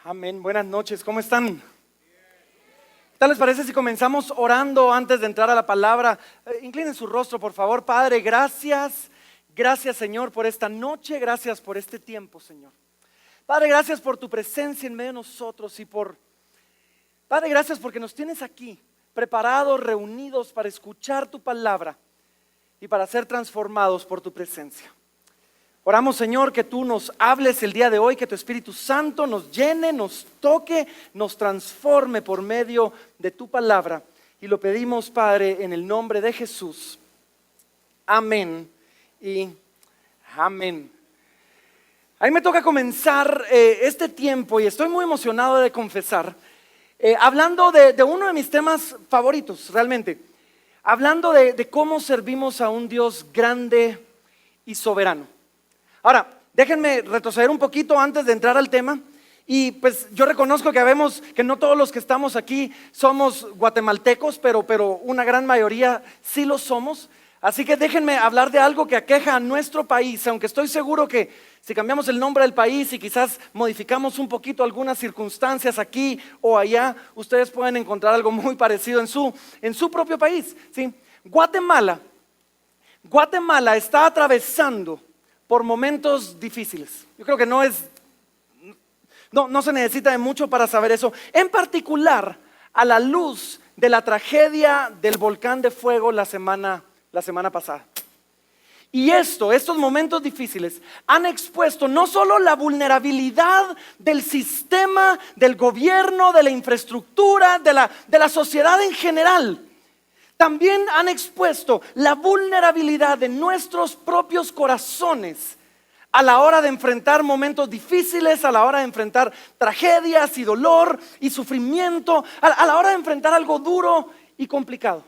Amén. Buenas noches, ¿cómo están? ¿Qué tal les parece si comenzamos orando antes de entrar a la palabra? Inclinen su rostro, por favor. Padre, gracias. Gracias, Señor, por esta noche. Gracias por este tiempo, Señor. Padre, gracias por tu presencia en medio de nosotros Padre, gracias porque nos tienes aquí, preparados, reunidos para escuchar tu palabra y para ser transformados por tu presencia. Oramos, Señor, que tú nos hables el día de hoy, que tu Espíritu Santo nos llene, nos toque, nos transforme por medio de tu palabra. Y lo pedimos, Padre, en el nombre de Jesús. Amén y amén. A mí me toca comenzar este tiempo y estoy muy emocionado de confesar, hablando de uno de mis temas favoritos, realmente. Hablando de cómo servimos a un Dios grande y soberano. Ahora, déjenme retroceder un poquito antes de entrar al tema. Y pues yo reconozco que no todos los que estamos aquí somos guatemaltecos, pero una gran mayoría sí lo somos. Así que déjenme hablar de algo que aqueja a nuestro país, aunque estoy seguro que si cambiamos el nombre del país y quizás modificamos un poquito algunas circunstancias aquí o allá, ustedes pueden encontrar algo muy parecido en su propio país, ¿sí? Guatemala está atravesando por momentos difíciles. Yo creo que no se necesita de mucho para saber eso. En particular, a la luz de la tragedia del volcán de fuego la semana pasada. Y estos momentos difíciles han expuesto no solo la vulnerabilidad del sistema, del gobierno, de la infraestructura, de la sociedad en general. También han expuesto la vulnerabilidad de nuestros propios corazones a la hora de enfrentar momentos difíciles, a la hora de enfrentar tragedias y dolor y sufrimiento, a la hora de enfrentar algo duro y complicado.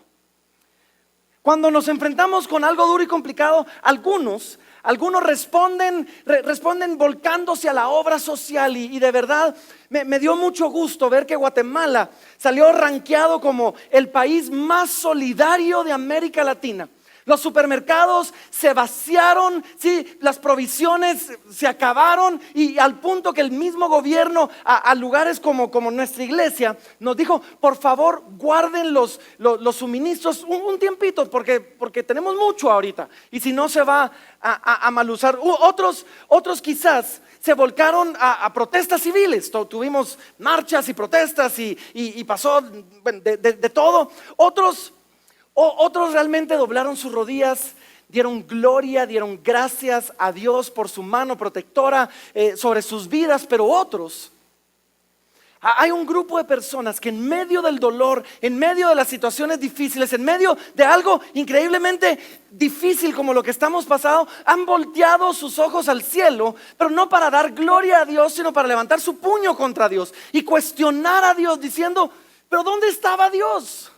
Cuando nos enfrentamos con algo duro y complicado, algunos responden volcándose a la obra social y de verdad me dio mucho gusto ver que Guatemala salió rankeado como el país más solidario de América Latina. Los supermercados se vaciaron, ¿sí? Las provisiones se acabaron y al punto que el mismo gobierno a lugares como nuestra iglesia nos dijo: por favor guarden los suministros un tiempito porque tenemos mucho ahorita y si no se va a mal usar. Otros quizás se volcaron a protestas civiles. Tuvimos marchas y protestas y pasó de todo. Otros realmente doblaron sus rodillas, dieron gloria, dieron gracias a Dios por su mano protectora sobre sus vidas, pero otros, hay un grupo de personas que en medio del dolor, en medio de las situaciones difíciles, en medio de algo increíblemente difícil como lo que estamos pasando, han volteado sus ojos al cielo, pero no para dar gloria a Dios, sino para levantar su puño contra Dios y cuestionar a Dios diciendo: ¿pero dónde estaba Dios?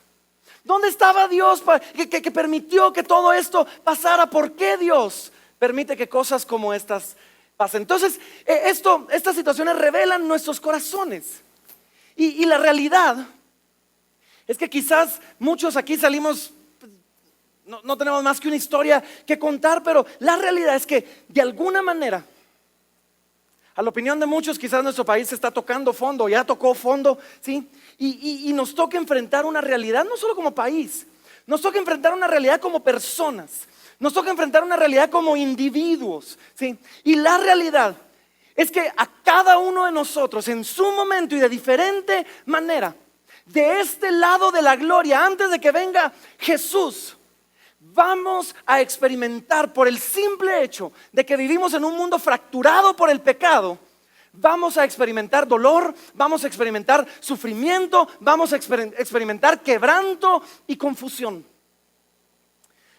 ¿Dónde estaba Dios que permitió que todo esto pasara? ¿Por qué Dios permite que cosas como estas pasen? Entonces, estas situaciones revelan nuestros corazones. Y la realidad es que quizás muchos aquí salimos, no tenemos más que una historia que contar, pero la realidad es que de alguna manera, a la opinión de muchos, quizás nuestro país está tocando fondo, ya tocó fondo, ¿sí? Y nos toca enfrentar una realidad, no solo como país, nos toca enfrentar una realidad como personas, nos toca enfrentar una realidad como individuos, ¿sí? Y la realidad es que a cada uno de nosotros, en su momento y de diferente manera, de este lado de la gloria, antes de que venga Jesús, vamos a experimentar, por el simple hecho de que vivimos en un mundo fracturado por el pecado, vamos a experimentar dolor, vamos a experimentar sufrimiento, vamos a experimentar quebranto y confusión.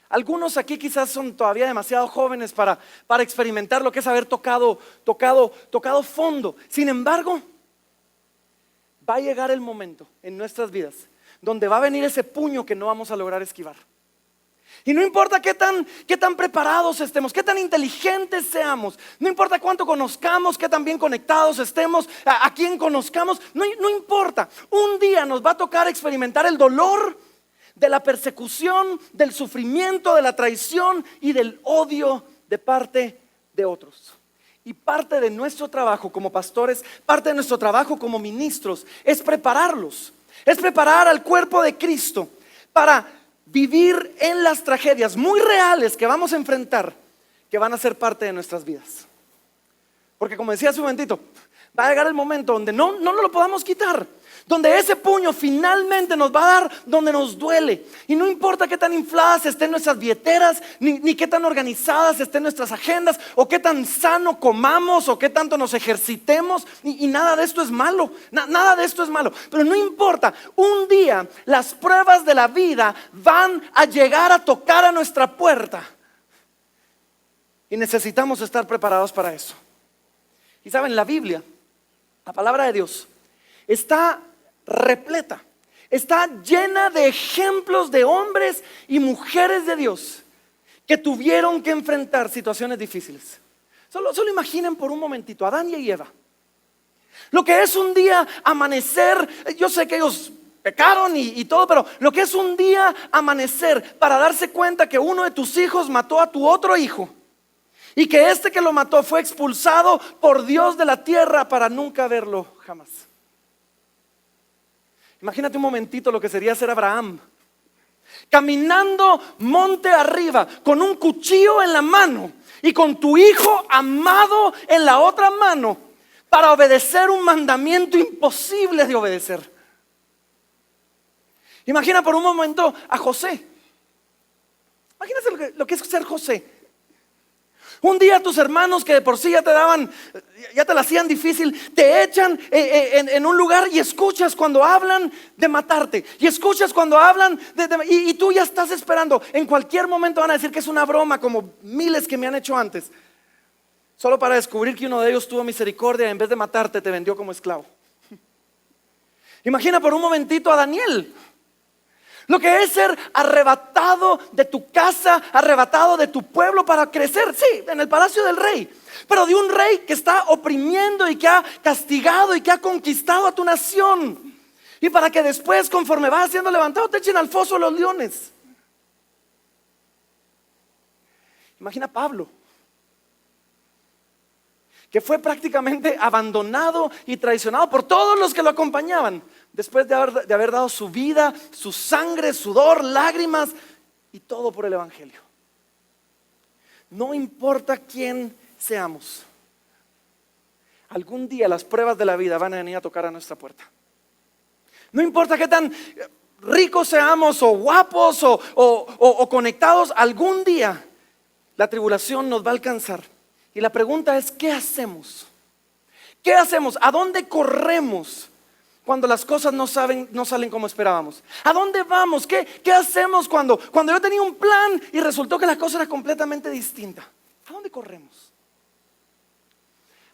Algunos aquí quizás son todavía demasiado jóvenes para experimentar lo que es haber tocado fondo. Sin embargo, va a llegar el momento en nuestras vidas donde va a venir ese puño que no vamos a lograr esquivar. Y no importa qué tan preparados estemos, qué tan inteligentes seamos, no importa cuánto conozcamos, qué tan bien conectados estemos, a quién conozcamos, no importa. Un día nos va a tocar experimentar el dolor de la persecución, del sufrimiento, de la traición y del odio de parte de otros. Y parte de nuestro trabajo como pastores, parte de nuestro trabajo como ministros, es prepararlos. Es preparar al cuerpo de Cristo para vivir en las tragedias muy reales que vamos a enfrentar, que van a ser parte de nuestras vidas. Porque como decía hace un momentito, va a llegar el momento donde no nos lo podamos quitar, donde ese puño finalmente nos va a dar donde nos duele. Y no importa qué tan infladas estén nuestras billeteras, ni qué tan organizadas estén nuestras agendas, o qué tan sano comamos, o qué tanto nos ejercitemos, y nada de esto es malo, nada de esto es malo. Pero no importa, un día las pruebas de la vida van a llegar a tocar a nuestra puerta. Y necesitamos estar preparados para eso. Y saben, la Biblia, la palabra de Dios, está repleta, está llena de ejemplos de hombres y mujeres de Dios que tuvieron que enfrentar situaciones difíciles. Solo imaginen por un momentito a Adán y Eva. Lo que es un día amanecer, yo sé que ellos pecaron y todo, pero lo que es un día amanecer para darse cuenta que uno de tus hijos mató a tu otro hijo, y que este que lo mató fue expulsado por Dios de la tierra para nunca verlo jamás. Imagínate un momentito lo que sería ser Abraham, caminando monte arriba con un cuchillo en la mano y con tu hijo amado en la otra mano para obedecer un mandamiento imposible de obedecer. Imagina por un momento a José. Imagínate lo que es ser José. Un día tus hermanos que de por sí ya te la hacían difícil, te echan en un lugar y escuchas cuando hablan de matarte. Y escuchas cuando hablan y tú ya estás esperando. En cualquier momento van a decir que es una broma, como miles que me han hecho antes. Solo para descubrir que uno de ellos tuvo misericordia y en vez de matarte te vendió como esclavo. Imagina por un momentito a Daniel. Lo que es ser arrebatado de tu casa, arrebatado de tu pueblo para crecer, sí, en el palacio del rey. Pero de un rey que está oprimiendo y que ha castigado y que ha conquistado a tu nación. Y para que después, conforme vas siendo levantado, te echen al foso los leones. Imagina a Pablo, que fue prácticamente abandonado y traicionado por todos los que lo acompañaban, después de haber dado su vida, su sangre, sudor, lágrimas y todo por el evangelio. No importa quién seamos, algún día las pruebas de la vida van a venir a tocar a nuestra puerta. No importa qué tan ricos seamos, o guapos, o conectados, algún día la tribulación nos va a alcanzar. Y la pregunta es, ¿qué hacemos? ¿Qué hacemos? ¿A dónde corremos cuando las cosas no salen como esperábamos? ¿A dónde vamos? ¿Qué hacemos cuando yo tenía un plan y resultó que la cosa era completamente distinta? ¿A dónde corremos?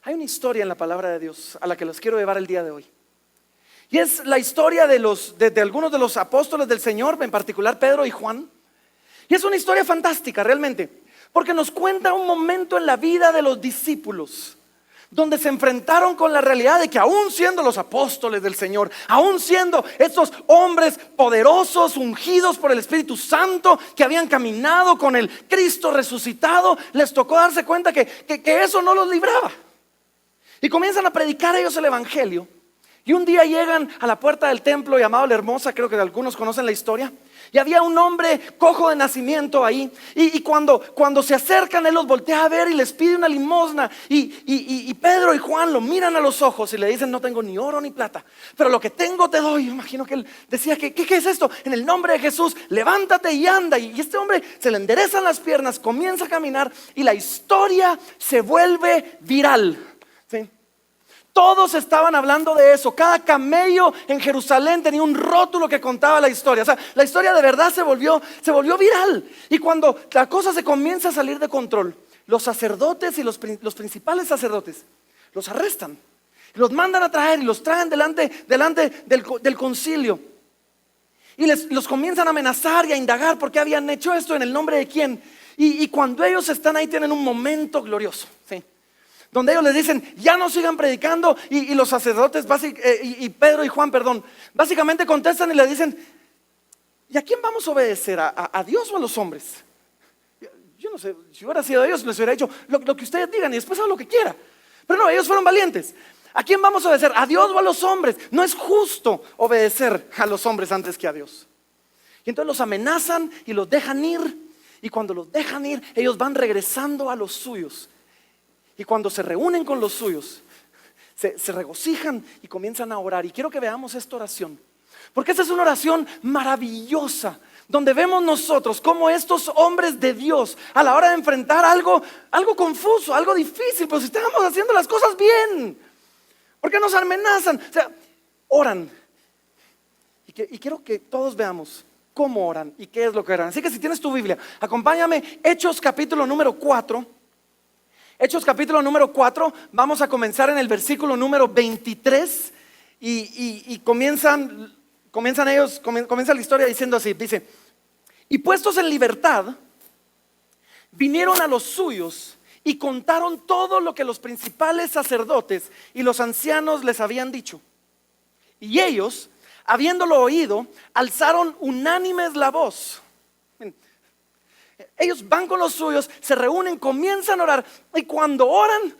Hay una historia en la palabra de Dios a la que los quiero llevar el día de hoy. Y es la historia de algunos de los apóstoles del Señor, en particular Pedro y Juan. Y es una historia fantástica realmente, porque nos cuenta un momento en la vida de los discípulos donde se enfrentaron con la realidad de que aún siendo los apóstoles del Señor, aún siendo estos hombres poderosos, ungidos por el Espíritu Santo, que habían caminado con el Cristo resucitado, les tocó darse cuenta que eso no los libraba. Y comienzan a predicar ellos el evangelio. Y un día llegan a la puerta del templo llamado La Hermosa, creo que algunos conocen la historia. Y había un hombre cojo de nacimiento ahí. Y cuando se acercan, él los voltea a ver y les pide una limosna. Y Pedro y Juan lo miran a los ojos y le dicen: no tengo ni oro ni plata, pero lo que tengo te doy. Yo imagino que él decía: ¿qué es esto? En el nombre de Jesús, levántate y anda. Y este hombre se le enderezan las piernas, comienza a caminar y la historia se vuelve viral. ¿Sí? Todos estaban hablando de eso. Cada camello en Jerusalén tenía un rótulo que contaba la historia. O sea, la historia de verdad se volvió viral. Y cuando la cosa se comienza a salir de control, los sacerdotes y los principales sacerdotes los arrestan, los mandan a traer y los traen delante del concilio. Y los comienzan a amenazar y a indagar por qué habían hecho esto, en el nombre de quién. Y cuando ellos están ahí, tienen un momento glorioso, ¿sí? Donde ellos les dicen: ya no sigan predicando. Y los sacerdotes y Pedro y Juan, básicamente contestan y le dicen: ¿y a quién vamos a obedecer? ¿A Dios o a los hombres? yo no sé, si hubiera sido ellos, les hubiera dicho lo que ustedes digan y después hagan lo que quiera. Pero no, ellos fueron valientes. ¿A quién vamos a obedecer? ¿A Dios o a los hombres? No es justo obedecer a los hombres antes que a Dios. Y entonces los amenazan y los dejan ir. Y cuando los dejan ir, ellos van regresando a los suyos. Y cuando se reúnen con los suyos, se regocijan y comienzan a orar. Y quiero que veamos esta oración, porque esta es una oración maravillosa, donde vemos nosotros cómo estos hombres de Dios, a la hora de enfrentar algo confuso, algo difícil, pero si estamos haciendo las cosas bien, ¿por qué nos amenazan? O sea, oran. Y quiero que todos veamos cómo oran y qué es lo que oran. Así que si tienes tu Biblia, acompáñame, Hechos capítulo número 4. Hechos capítulo número 4, vamos a comenzar en el versículo número 23 y comienza la historia diciendo así, dice: y puestos en libertad, vinieron a los suyos y contaron todo lo que los principales sacerdotes y los ancianos les habían dicho. Y ellos, habiéndolo oído, alzaron unánimes la voz. Ellos van con los suyos, se reúnen, comienzan a orar. Y cuando oran,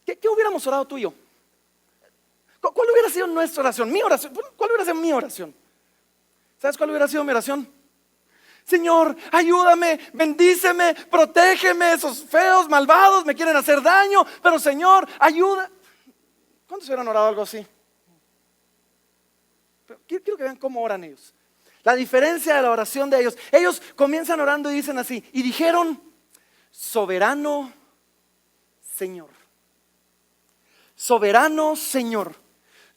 ¿qué hubiéramos orado tú y yo? ¿Cuál hubiera sido nuestra oración? Mi oración. ¿Cuál hubiera sido mi oración? ¿Sabes cuál hubiera sido mi oración? Señor, ayúdame, bendíceme, protégeme. Esos feos, malvados me quieren hacer daño, pero Señor, ayuda. ¿Cuántos hubieran orado algo así? Pero quiero que vean cómo oran ellos. La diferencia de la oración de ellos. Ellos comienzan orando y dicen así. Y dijeron: soberano Señor, soberano Señor,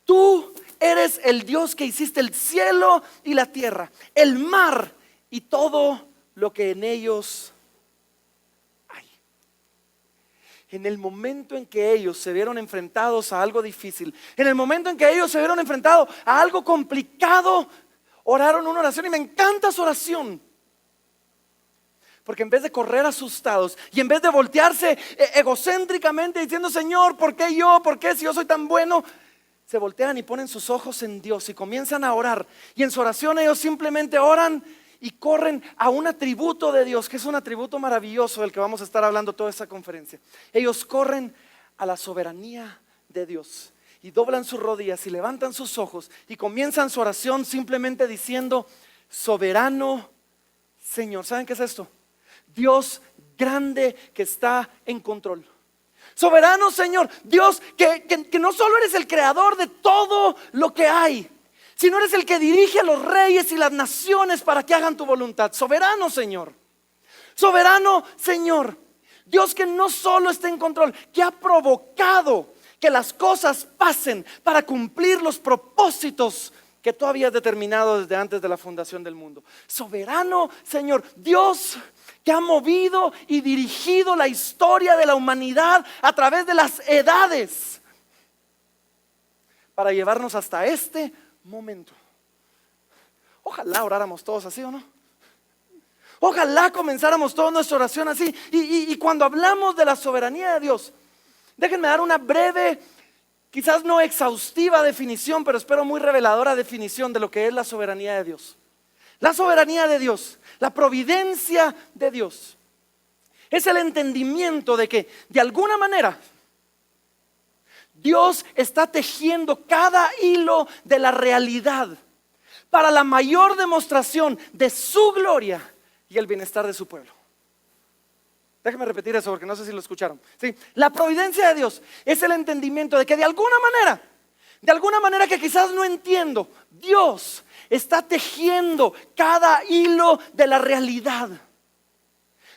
tú eres el Dios que hiciste el cielo y la tierra, el mar y todo lo que en ellos hay. En el momento en que ellos se vieron enfrentados a algo difícil, en el momento en que ellos se vieron enfrentados a algo complicado, oraron una oración. Y me encanta su oración, porque en vez de correr asustados y en vez de voltearse egocéntricamente diciendo: Señor, ¿por qué yo? ¿Por qué si yo soy tan bueno? Se voltean y ponen sus ojos en Dios y comienzan a orar. Y en su oración ellos simplemente oran y corren a un atributo de Dios, que es un atributo maravilloso del que vamos a estar hablando toda esta conferencia. Ellos corren a la soberanía de Dios y doblan sus rodillas y levantan sus ojos y comienzan su oración simplemente diciendo: soberano Señor. ¿Saben qué es esto? Dios grande que está en control. Soberano Señor, Dios que no solo eres el creador de todo lo que hay, sino eres el que dirige a los reyes y las naciones para que hagan tu voluntad. Soberano Señor, soberano Señor, Dios que no solo está en control, que ha provocado que las cosas pasen para cumplir los propósitos que tú habías determinado desde antes de la fundación del mundo. Soberano Señor, Dios que ha movido y dirigido la historia de la humanidad a través de las edades para llevarnos hasta este momento. Ojalá oráramos todos así, ¿o no? Ojalá comenzáramos toda nuestra oración así. Y cuando hablamos de la soberanía de Dios, déjenme dar una breve, quizás no exhaustiva definición, pero espero muy reveladora definición de lo que es la soberanía de Dios. La soberanía de Dios, la providencia de Dios, es el entendimiento de que de alguna manera Dios está tejiendo cada hilo de la realidad para la mayor demostración de su gloria y el bienestar de su pueblo. Déjame repetir eso porque no sé si lo escucharon. ¿Sí? La providencia de Dios es el entendimiento de que de alguna manera que quizás no entiendo, Dios está tejiendo cada hilo de la realidad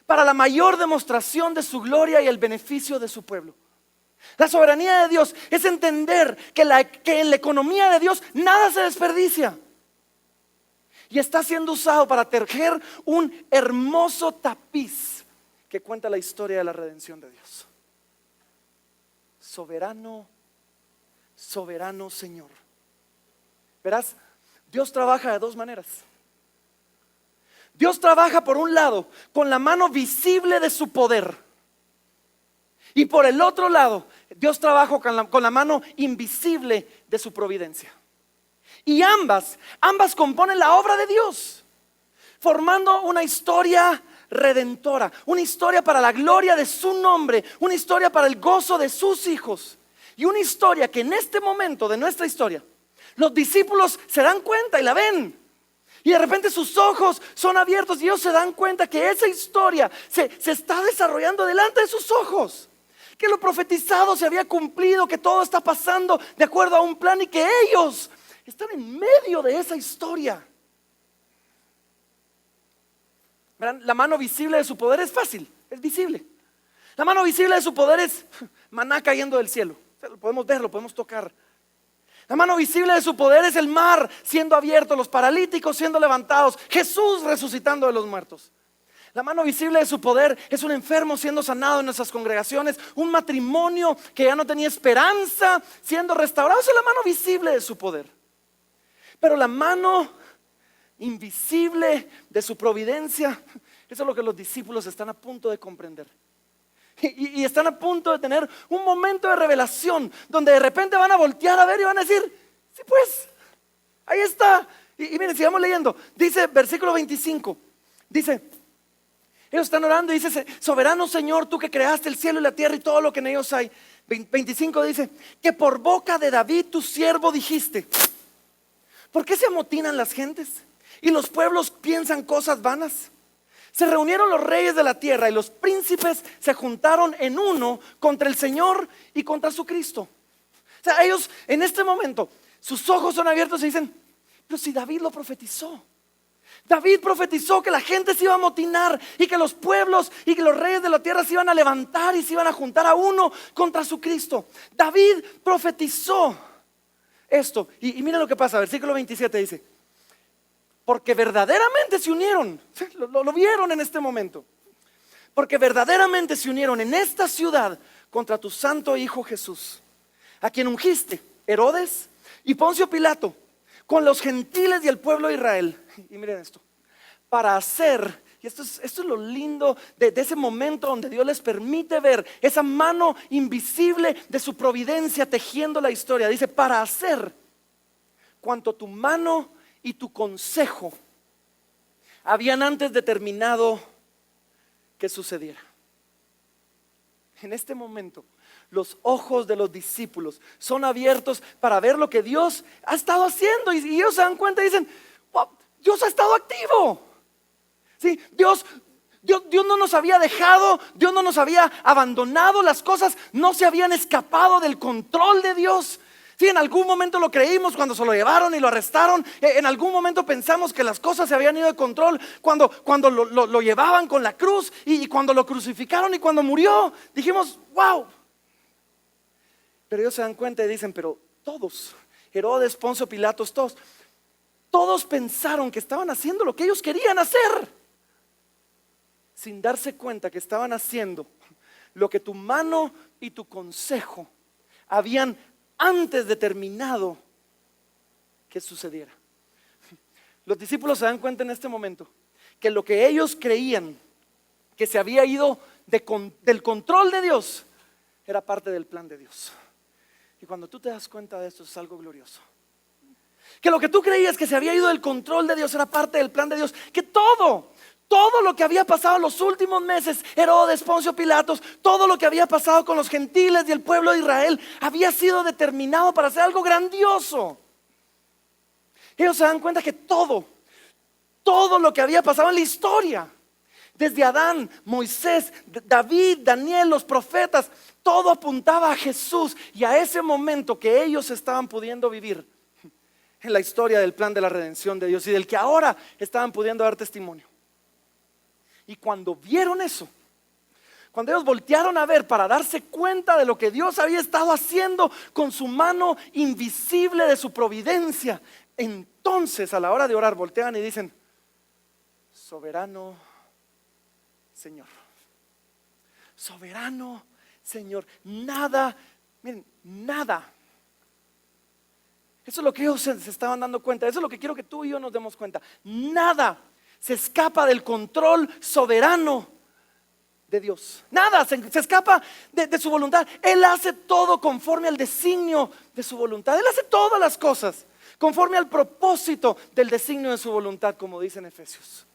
para la mayor demostración de su gloria y el beneficio de su pueblo. La soberanía de Dios es entender que en la economía de Dios nada se desperdicia y está siendo usado para tejer un hermoso tapiz que cuenta la historia de la redención de Dios. Soberano, soberano Señor. Verás, Dios trabaja de dos maneras. Dios trabaja por un lado con la mano visible de su poder, y por el otro lado Dios trabaja con la mano invisible de su providencia. Y ambas componen la obra de Dios, formando una historia redentora, una historia para la gloria de su nombre, una historia para el gozo de sus hijos, y una historia que en este momento de nuestra historia los discípulos se dan cuenta y la ven. Y de repente sus ojos son abiertos y ellos se dan cuenta que esa historia se está desarrollando delante de sus ojos. Que lo profetizado se había cumplido, que todo está pasando de acuerdo a un plan y que ellos están en medio de esa historia. ¿Verán? La mano visible de su poder es fácil, es visible. La mano visible de su poder es maná cayendo del cielo. O sea, lo podemos ver, lo podemos tocar. La mano visible de su poder es el mar siendo abierto, los paralíticos siendo levantados, Jesús resucitando de los muertos. La mano visible de su poder es un enfermo siendo sanado en nuestras congregaciones, un matrimonio que ya no tenía esperanza siendo restaurado. Esa es la mano visible de su poder. Pero la mano invisible de su providencia, eso es lo que los discípulos están a punto de comprender. Y están a punto de tener un momento de revelación donde de repente van a voltear a ver y van a decir: sí, pues, ahí está. Y miren, sigamos leyendo. Dice versículo 25, dice: ellos están orando y dice: soberano Señor, tú que creaste el cielo y la tierra y todo lo que en ellos hay. 25 dice: que por boca de David tu siervo dijiste: ¿por qué se amotinan las gentes y los pueblos piensan cosas vanas? Se reunieron los reyes de la tierra y los príncipes se juntaron en uno contra el Señor y contra su Cristo. O sea, ellos en este momento, sus ojos son abiertos y dicen: pero si David lo profetizó. David profetizó que la gente se iba a amotinar y que los pueblos y que los reyes de la tierra se iban a levantar y se iban a juntar a uno contra su Cristo. David profetizó esto. Y miren lo que pasa, versículo 27 dice: porque verdaderamente se unieron, lo vieron en este momento, porque verdaderamente se unieron en esta ciudad contra tu santo Hijo Jesús, a quien ungiste, Herodes y Poncio Pilato, con los gentiles y el pueblo de Israel. Y miren esto, para hacer, y esto es lo lindo de ese momento donde Dios les permite ver esa mano invisible de su providencia tejiendo la historia. Dice: para hacer cuanto tu mano y tu consejo habían antes determinado que sucediera. En este momento los ojos de los discípulos son abiertos para ver lo que Dios ha estado haciendo, y ellos se dan cuenta y dicen: wow, Dios ha estado activo. ¿Sí? Dios no nos había dejado, Dios no nos había abandonado, las cosas no se habían escapado del control de Dios. Sí, en algún momento lo creímos cuando se lo llevaron y lo arrestaron. En algún momento pensamos que las cosas se habían ido de control cuando lo llevaban con la cruz y cuando lo crucificaron y cuando murió. Dijimos: wow. Pero ellos se dan cuenta y dicen: pero todos, Herodes, Poncio, Pilatos, todos pensaron que estaban haciendo lo que ellos querían hacer, sin darse cuenta que estaban haciendo lo que tu mano y tu consejo habían antes determinado que sucediera. Los discípulos se dan cuenta en este momento que lo que ellos creían que se había ido del control de Dios era parte del plan de Dios. Y cuando tú te das cuenta de esto, es algo glorioso. Que lo que tú creías que se había ido del control de Dios era parte del plan de Dios. Que todo lo que había pasado en los últimos meses, Herodes, Poncio, Pilatos, todo lo que había pasado con los gentiles y el pueblo de Israel había sido determinado para hacer algo grandioso. Ellos se dan cuenta que todo lo que había pasado en la historia, desde Adán, Moisés, David, Daniel, los profetas, todo apuntaba a Jesús y a ese momento que ellos estaban pudiendo vivir en la historia del plan de la redención de Dios y del que ahora estaban pudiendo dar testimonio. Y cuando vieron eso, cuando ellos voltearon a ver para darse cuenta de lo que Dios había estado haciendo con su mano invisible de su providencia, entonces a la hora de orar voltean y dicen: soberano Señor, soberano Señor, nada, miren, nada. Eso es lo que ellos se estaban dando cuenta. Eso es lo que quiero que tú y yo nos demos cuenta. Nada se escapa del control soberano de Dios. Nada se escapa de su voluntad. Él hace todo conforme al designio de su voluntad. Él hace todas las cosas conforme al propósito del designio de su voluntad, como dice en Efesios.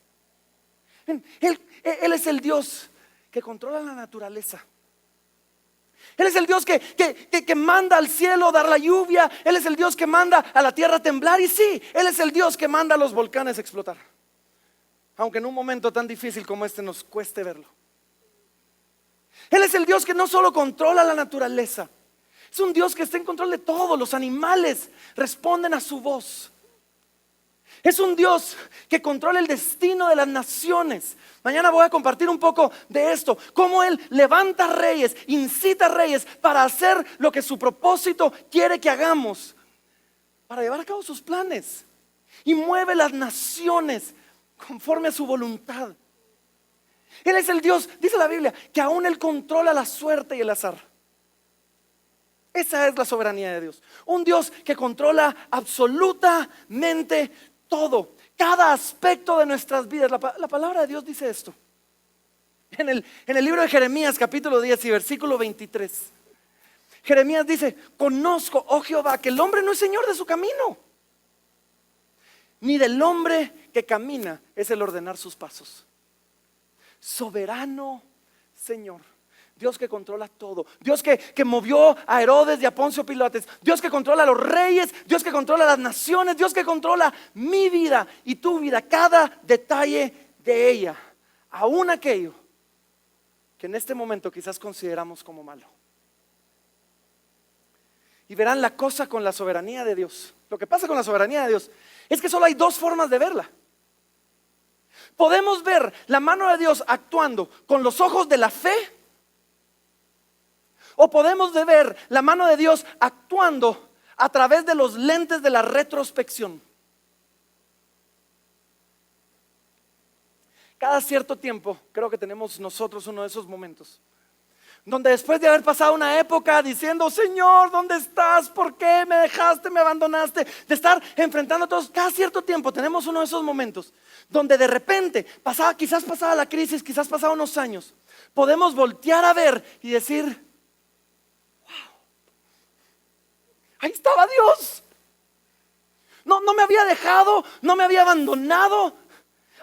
Él es el Dios que controla la naturaleza. Él es el Dios que manda al cielo dar la lluvia. Él es el Dios que manda a la tierra temblar. Y sí, Él es el Dios que manda a los volcanes a explotar, aunque en un momento tan difícil como este nos cueste verlo. Él es el Dios que no solo controla la naturaleza, es un Dios que está en control de todo. Los animales responden a su voz. Es un Dios que controla el destino de las naciones. Mañana voy a compartir un poco de esto, cómo Él levanta reyes, incita reyes para hacer lo que su propósito quiere que hagamos, para llevar a cabo sus planes, y mueve las naciones conforme a su voluntad. Él es el Dios, dice la Biblia, que aún Él controla la suerte y el azar. Esa es la soberanía de Dios. Un Dios que controla absolutamente todo, cada aspecto de nuestras vidas. La palabra de Dios dice esto en el libro de Jeremías capítulo 10 y versículo 23. Jeremías dice: conozco, oh Jehová, que el hombre no es señor de su camino, ni del hombre que camina es el ordenar sus pasos. Soberano Señor, Dios que controla todo, Dios que movió a Herodes y a Poncio Pilatos, Dios que controla a los reyes, Dios que controla las naciones, Dios que controla mi vida y tu vida, cada detalle de ella, aún aquello que en este momento quizás consideramos como malo. Y verán la cosa con la soberanía de Dios. Lo que pasa con la soberanía de Dios es que solo hay dos formas de verla. Podemos ver la mano de Dios actuando con los ojos de la fe, o podemos ver la mano de Dios actuando a través de los lentes de la retrospección. Cada cierto tiempo creo que tenemos nosotros uno de esos momentos donde después de haber pasado una época diciendo: Señor, ¿dónde estás? ¿Por qué me dejaste, me abandonaste? De estar enfrentando a todos, cada cierto tiempo tenemos uno de esos momentos donde de repente quizás pasaba la crisis, quizás pasaba unos años, podemos voltear a ver y decir: wow, ahí estaba Dios. No me había dejado, no me había abandonado.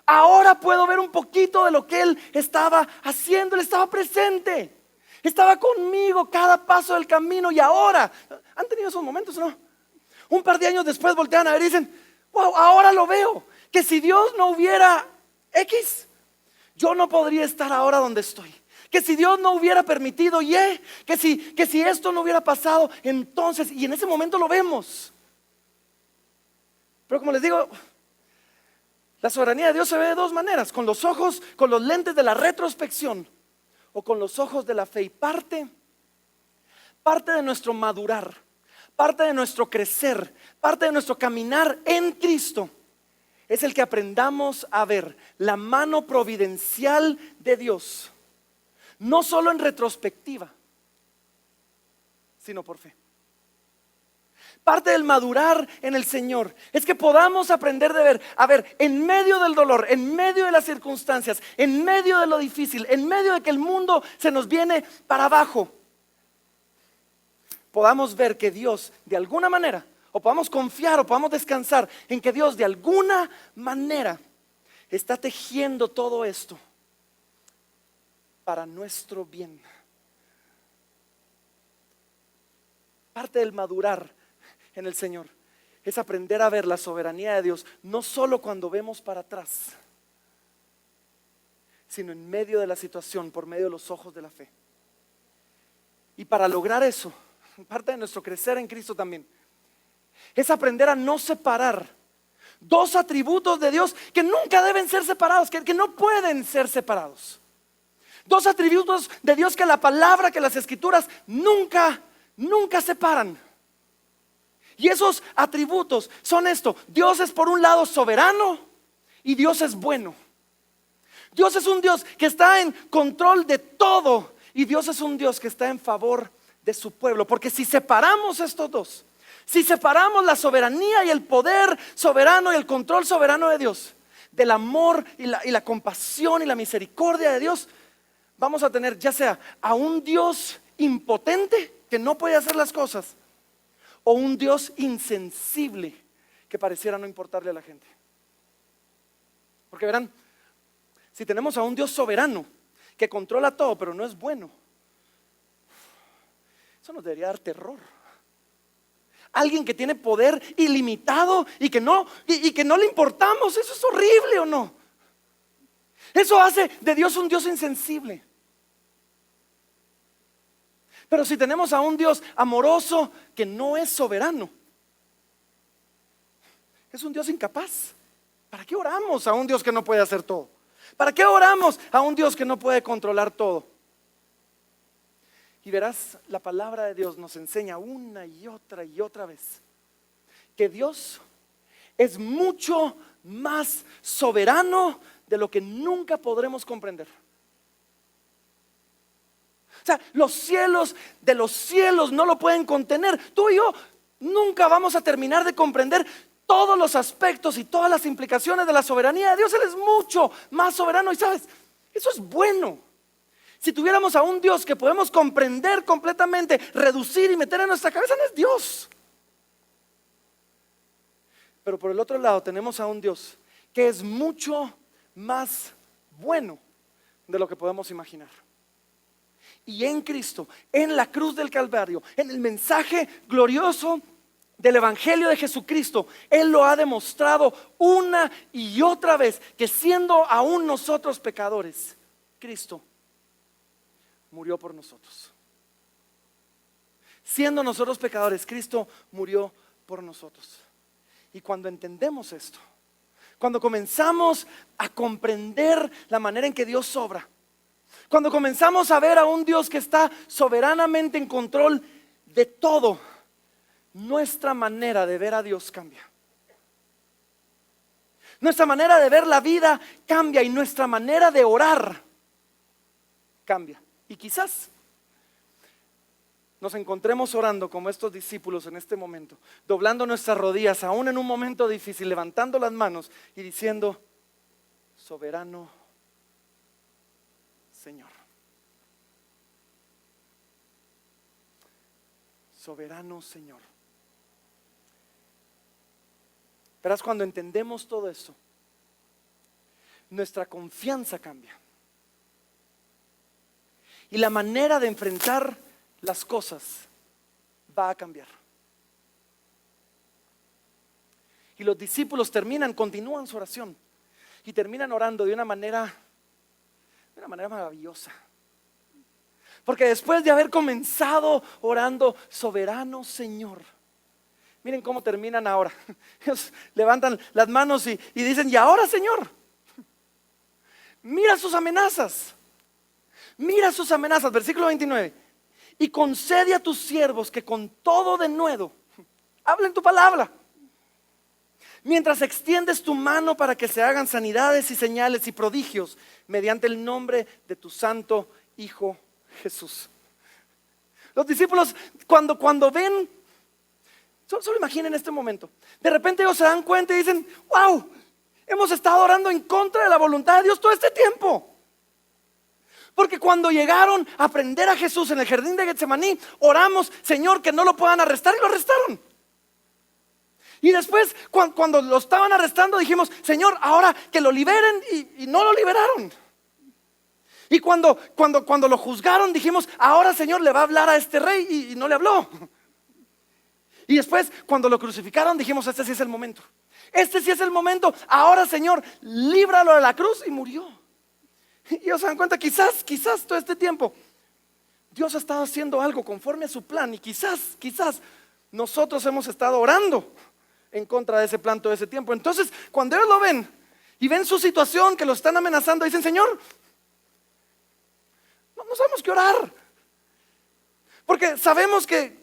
Ahora puedo ver un poquito de lo que Él estaba haciendo. Él estaba presente, estaba conmigo cada paso del camino. Y ahora, ¿han tenido esos momentos, no? Un par de años después voltean a ver y dicen: wow, ahora lo veo, que si Dios no hubiera X, yo no podría estar ahora donde estoy. Que si Dios no hubiera permitido Y, que si esto no hubiera pasado, entonces, y en ese momento lo vemos. Pero como les digo, la soberanía de Dios se ve de dos maneras: con los ojos, con los lentes de la retrospección, o con los ojos de la fe. Y parte de nuestro madurar, parte de nuestro crecer, parte de nuestro caminar en Cristo es el que aprendamos a ver la mano providencial de Dios, no solo en retrospectiva, sino por fe. Parte del madurar en el Señor es que podamos aprender de ver, a ver, en medio del dolor, en medio de las circunstancias, en medio de lo difícil, en medio de que el mundo se nos viene para abajo, podamos ver que Dios de alguna manera, o podamos confiar o podamos descansar en que Dios de alguna manera está tejiendo todo esto para nuestro bien. Parte del madurar en el Señor es aprender a ver la soberanía de Dios, no solo cuando vemos para atrás, sino en medio de la situación, por medio de los ojos de la fe. Y para lograr eso, parte de nuestro crecer en Cristo también es aprender a no separar dos atributos de Dios que nunca deben ser separados, que no pueden ser separados. Dos atributos de Dios que la palabra, que las escrituras nunca separan. Y esos atributos son esto: Dios es por un lado soberano y Dios es bueno. Dios es un Dios que está en control de todo, y Dios es un Dios que está en favor de su pueblo. Porque si separamos estos dos, si separamos la soberanía y el poder soberano y el control soberano de Dios del amor y la compasión y la misericordia de Dios, vamos a tener ya sea a un Dios impotente que no puede hacer las cosas, o un Dios insensible que pareciera no importarle a la gente. Porque verán, Si tenemos a un Dios soberano que controla todo, pero no es bueno, eso nos debería dar terror. Alguien que tiene poder ilimitado y que no le importamos, ¿eso es horrible o no? Eso hace de Dios un Dios insensible. Pero si tenemos a un Dios amoroso que no es soberano, es un Dios incapaz. ¿Para qué oramos a un Dios que no puede hacer todo? ¿Para qué oramos a un Dios que no puede controlar todo? Y verás, la palabra de Dios nos enseña una y otra vez que Dios es mucho más soberano de lo que nunca podremos comprender. O sea, los cielos de los cielos no lo pueden contener. Tú y yo nunca vamos a terminar de comprender todos los aspectos y todas las implicaciones de la soberanía de Dios. Él es mucho más soberano y sabes, eso es bueno. Si tuviéramos a un Dios que podemos comprender completamente, reducir y meter en nuestra cabeza, no es Dios. Pero por el otro lado tenemos a un Dios que es mucho más bueno de lo que podemos imaginar. Y en Cristo, en la cruz del Calvario, en el mensaje glorioso del Evangelio de Jesucristo, Él lo ha demostrado una y otra vez, que siendo aún nosotros pecadores, Cristo murió por nosotros. Siendo nosotros pecadores, Cristo murió por nosotros. Y cuando entendemos esto, cuando comenzamos a comprender la manera en que Dios obra, cuando comenzamos a ver a un Dios que está soberanamente en control de todo, nuestra manera de ver a Dios cambia. Nuestra manera de ver la vida cambia y nuestra manera de orar cambia. Y quizás nos encontremos orando como estos discípulos en este momento, doblando nuestras rodillas, aún en un momento difícil, levantando las manos y diciendo: soberano Señor. Soberano Señor. Verás, cuando entendemos todo esto, nuestra confianza cambia. Y la manera de enfrentar las cosas va a cambiar. Y los discípulos continúan su oración y terminan orando de una manera maravillosa. Porque después de haber comenzado orando, soberano Señor, miren cómo terminan ahora. Ellos levantan las manos y dicen: y ahora, Señor, mira sus amenazas. Mira sus amenazas, versículo 29. Y concede a tus siervos que con todo denuedo hablen tu palabra, mientras extiendes tu mano para que se hagan sanidades y señales y prodigios mediante el nombre de tu santo Hijo Jesús. Los discípulos cuando ven, solo imaginen este momento. De repente ellos se dan cuenta y dicen: wow, hemos estado orando en contra de la voluntad de Dios todo este tiempo. Porque cuando llegaron a prender a Jesús en el jardín de Getsemaní, oramos: Señor, que no lo puedan arrestar, y lo arrestaron. Y después cuando lo estaban arrestando dijimos: Señor, ahora que lo liberen, y no lo liberaron. Y cuando lo juzgaron dijimos: ahora, Señor, le va a hablar a este rey, y no le habló. Y después cuando lo crucificaron dijimos: este sí es el momento. Este sí es el momento. Ahora, Señor, líbralo de la cruz, y murió. Y ellos se dan cuenta, quizás todo este tiempo Dios ha estado haciendo algo conforme a su plan. Y quizás nosotros hemos estado orando en contra de ese plan todo ese tiempo. Entonces cuando ellos lo ven y ven su situación, que lo están amenazando, dicen: Señor, no sabemos qué orar, porque sabemos que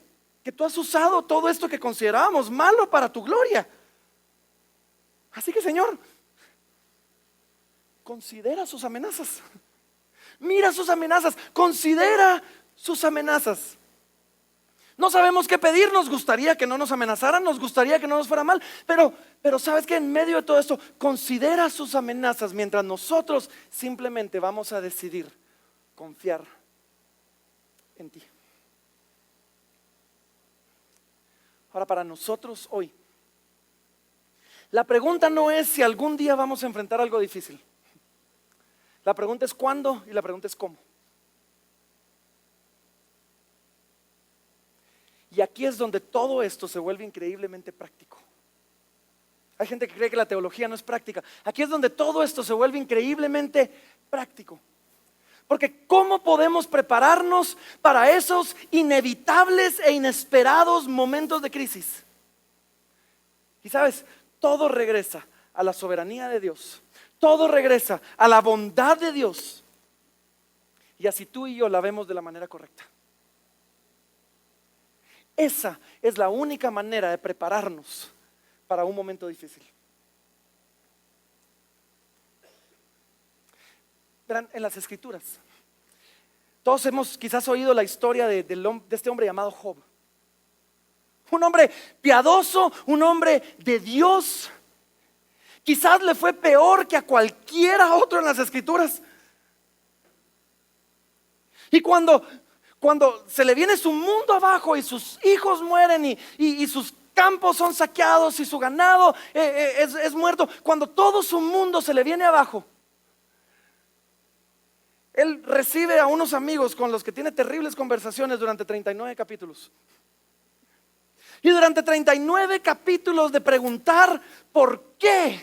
tú has usado todo esto que considerábamos malo para tu gloria. Así que, Señor, considera sus amenazas. Mira sus amenazas, considera sus amenazas. No sabemos qué pedir, nos gustaría que no nos amenazaran, nos gustaría que no nos fuera mal, pero sabes que en medio de todo esto, considera sus amenazas, mientras nosotros simplemente vamos a decidir confiar en ti. Ahora, para nosotros hoy, la pregunta no es si algún día vamos a enfrentar algo difícil. La pregunta es cuándo y la pregunta es cómo. Y aquí es donde todo esto se vuelve increíblemente práctico. Hay gente que cree que la teología no es práctica. Aquí es donde todo esto se vuelve increíblemente práctico. Porque ¿cómo podemos prepararnos para esos inevitables e inesperados momentos de crisis? Y sabes, todo regresa a la soberanía de Dios. Todo regresa a la bondad de Dios. Y así tú y yo la vemos de la manera correcta. Esa es la única manera de prepararnos para un momento difícil. Verán, en las escrituras, todos hemos quizás oído la historia de este hombre llamado Job. Un hombre piadoso, un hombre de Dios. Quizás le fue peor que a cualquiera otro en las escrituras. Y cuando se le viene su mundo abajo y sus hijos mueren y sus campos son saqueados y su ganado es muerto, cuando todo su mundo se le viene abajo, él recibe a unos amigos con los que tiene terribles conversaciones durante 39 capítulos. Y durante 39 capítulos de preguntar por qué,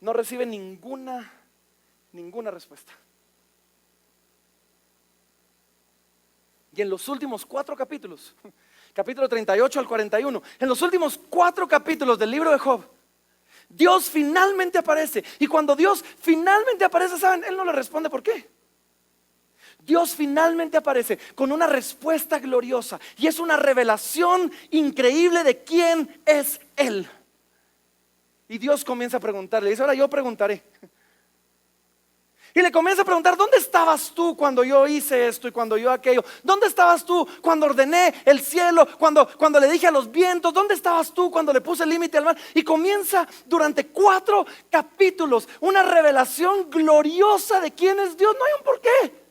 no recibe ninguna respuesta. Y en los últimos 4 capítulos, capítulo 38 al 41, en los últimos 4 capítulos del libro de Job, Dios finalmente aparece. Y cuando Dios finalmente aparece, ¿saben? Él no le responde por qué. Dios finalmente aparece con una respuesta gloriosa. Y es una revelación increíble de quién es Él. Y Dios comienza a preguntarle, dice, ahora yo preguntaré. Y le comienza a preguntar, ¿dónde estabas tú cuando yo hice esto y cuando yo aquello? ¿Dónde estabas tú cuando ordené el cielo? Cuando le dije a los vientos, ¿dónde estabas tú cuando le puse el límite al mar? Y comienza durante 4 capítulos una revelación gloriosa de quién es Dios. No hay un porqué.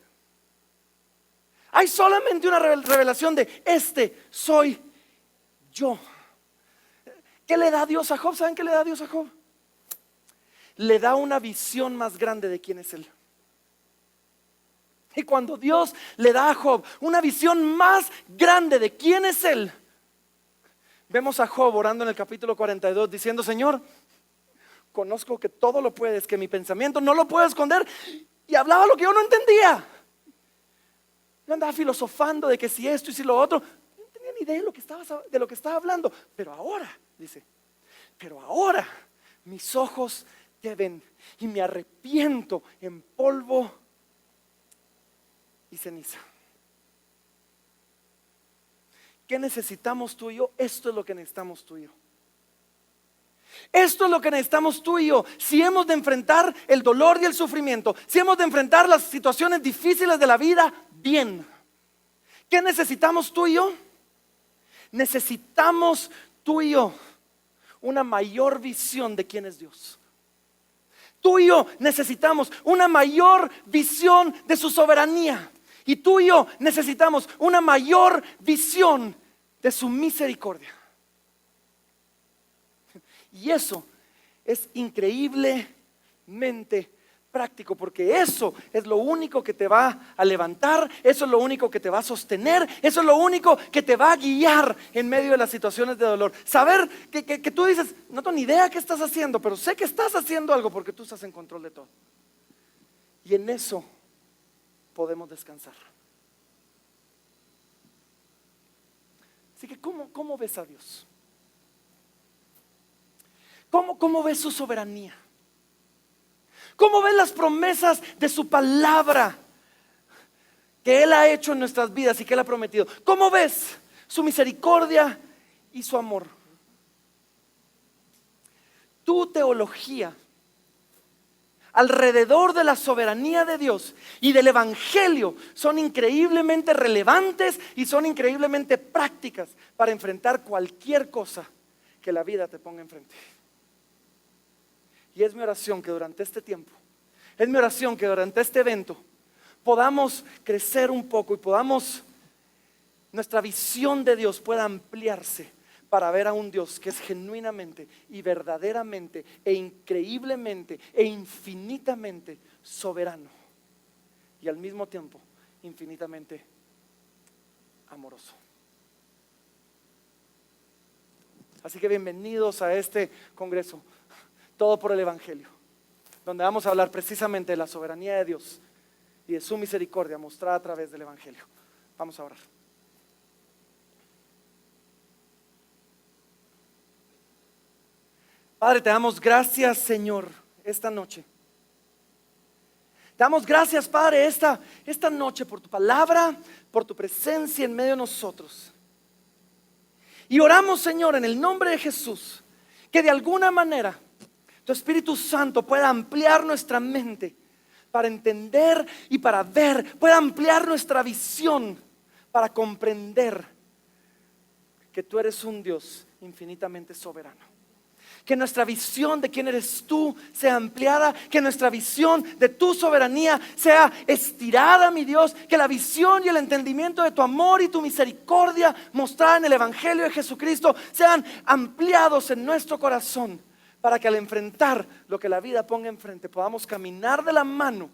Hay solamente una revelación de este soy yo. ¿Qué le da Dios a Job? ¿Saben qué le da Dios a Job? Le da una visión más grande de quién es Él. Y cuando Dios le da a Job una visión más grande de quién es Él, vemos a Job orando en el capítulo 42 diciendo, Señor, conozco que todo lo puedes, que mi pensamiento no lo puedo esconder. Y hablaba lo que yo no entendía. Yo andaba filosofando de que si esto y si lo otro. No tenía ni idea de lo que estaba hablando. Pero ahora, dice, mis ojos te ven y me arrepiento en polvo y ceniza. ¿Qué necesitamos tú y yo? Esto es lo que necesitamos tú y yo. Esto es lo que necesitamos tú y yo. Si hemos de enfrentar el dolor y el sufrimiento, si hemos de enfrentar las situaciones difíciles de la vida, bien. ¿Qué necesitamos tú y yo? Necesitamos tú y yo una mayor visión de quién es Dios. Tú y yo necesitamos una mayor visión de su soberanía. Y tú y yo necesitamos una mayor visión de su misericordia. Y eso es increíblemente práctico, porque eso es lo único que te va a levantar, eso es lo único que te va a sostener, eso es lo único que te va a guiar en medio de las situaciones de dolor. Saber que tú dices, no tengo ni idea qué estás haciendo, pero sé que estás haciendo algo porque tú estás en control de todo. Y en eso podemos descansar. Así que ¿cómo ves a Dios? ¿Cómo ves su soberanía? ¿Cómo ves las promesas de su palabra que Él ha hecho en nuestras vidas y que Él ha prometido? ¿Cómo ves su misericordia y su amor? Tu teología alrededor de la soberanía de Dios y del Evangelio son increíblemente relevantes y son increíblemente prácticas para enfrentar cualquier cosa que la vida te ponga enfrente. Y es mi oración que durante este tiempo, es mi oración que durante este evento podamos crecer un poco y nuestra visión de Dios pueda ampliarse para ver a un Dios que es genuinamente y verdaderamente e increíblemente e infinitamente soberano y al mismo tiempo infinitamente amoroso. Así que bienvenidos a este congreso, todo por el Evangelio, donde vamos a hablar precisamente de la soberanía de Dios y de su misericordia mostrada a través del Evangelio. Vamos a orar. Padre, te damos gracias, Señor, esta noche. Te damos gracias, Padre, esta noche por tu palabra, por tu presencia en medio de nosotros. Y oramos, Señor, en el nombre de Jesús, que de alguna manera tu Espíritu Santo pueda ampliar nuestra mente para entender y para ver, pueda ampliar nuestra visión para comprender que tú eres un Dios infinitamente soberano. Que nuestra visión de quién eres tú sea ampliada, que nuestra visión de tu soberanía sea estirada, mi Dios. Que la visión y el entendimiento de tu amor y tu misericordia mostrada en el Evangelio de Jesucristo sean ampliados en nuestro corazón, para que al enfrentar lo que la vida ponga enfrente podamos caminar de la mano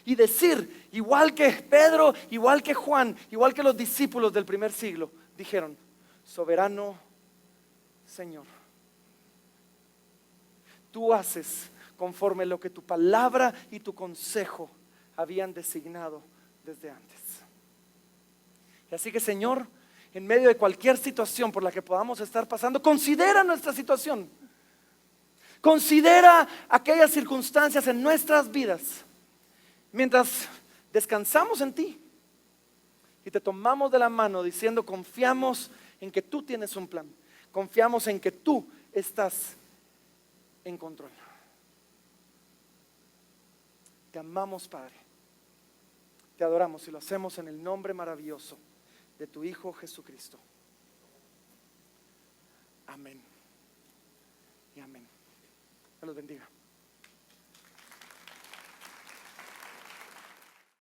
y decir, igual que Pedro, igual que Juan, igual que los discípulos del primer siglo, dijeron: soberano Señor, tú haces conforme lo que tu palabra y tu consejo habían designado desde antes. Y así que, Señor, en medio de cualquier situación por la que podamos estar pasando, considera nuestra situación. Considera aquellas circunstancias en nuestras vidas mientras descansamos en ti y te tomamos de la mano diciendo: confiamos en que tú tienes un plan, confiamos en que tú estás en control. Te amamos, Padre, te adoramos y lo hacemos en el nombre maravilloso de tu Hijo Jesucristo. Amén y amén. Dios los bendiga.